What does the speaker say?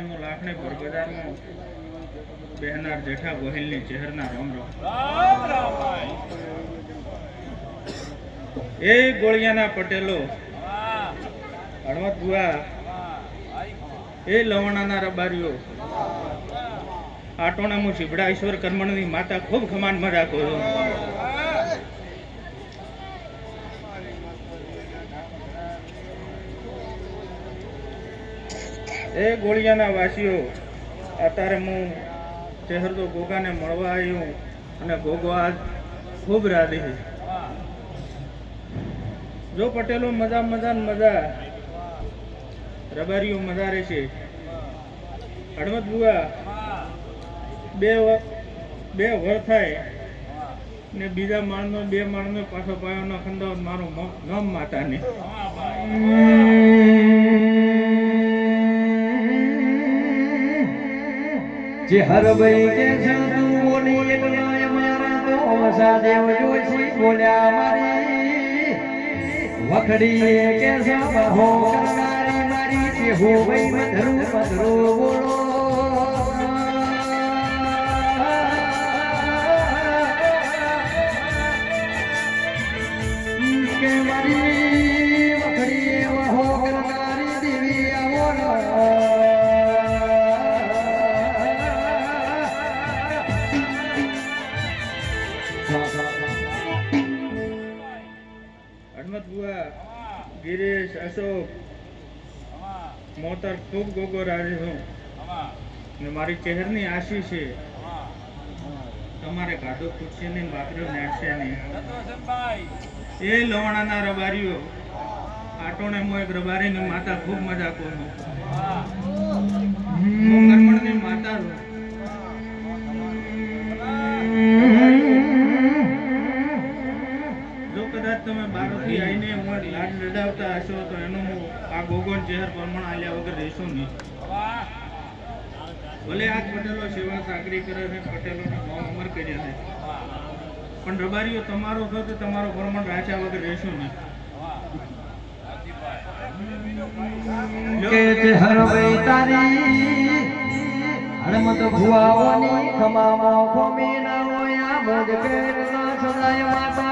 આટોને હું લાખને પર બજારમાં બેહનાર જેઠા ગોહિલની ચહેરના રામ રામ એ ગોળિયાના પટેલો હળવદ બુઆ એ લવણાના રબારીઓ આટોને હું શિબડા ઈશ્વર કર્મણની માતા ખૂબ ખમાન મજા કરું એ ગોળિયાના વાસીઓ અત્યારે હું ચહેર તો ગોગાને મળવા આવ્યું અને ગોગો આજ ખૂબ રાધી છે જો પટેલો મજા મજા મજા રબારીઓ મજા રહેશે હળવદ બુઆ બે વર થાય ને બીજા માણનો બે માણનો પાછો પાયોનો ખંડાવ મારું નામ માતાને જે હરભાઈ કે છે તું બોલી એકલાય મારા તો સાદેવ જોશી બોલ્યા મારી વખડી કે છે બહો કરનારી મારી તે હો ભાઈ મધરું મધરો બોલો કે મારી વખડી બહો કરનારી દેવી આવો હળવદ બુઆ ગિરીશ અશોક મોતર ખૂબ ગોગો રાજી છું ને મારી ચહેરની આશી છે તમારે ગાધો ખૂટશે નહીં બાકરીઓ નેટશે નહીં એ લવણાના રબારીઓ આટોને હું એક રબારીની માતા ખૂબ મજા કરું હું કર્મણની માતા છું જો કદાચ તમે બારોથી આવીને હું લાડ લડાવતા હશો તો એનું હું આ ગોગોન ચહેર પ્રમાણ આલ્યા વગર રહેશું નહીં ભલે આ પટેલો સેવા સાગરી કરે છે પટેલોને બહુ અમર કર્યા છે પણ રબારીઓ તમારો છો તો તમારો પ્રમાણ રાખ્યા વગર રહેશું નહીં કે તે હરભાઈ તારી હણમત ભુવાઓની ખમામાં ખોમી ના હોય મોજ કે સદાય માતા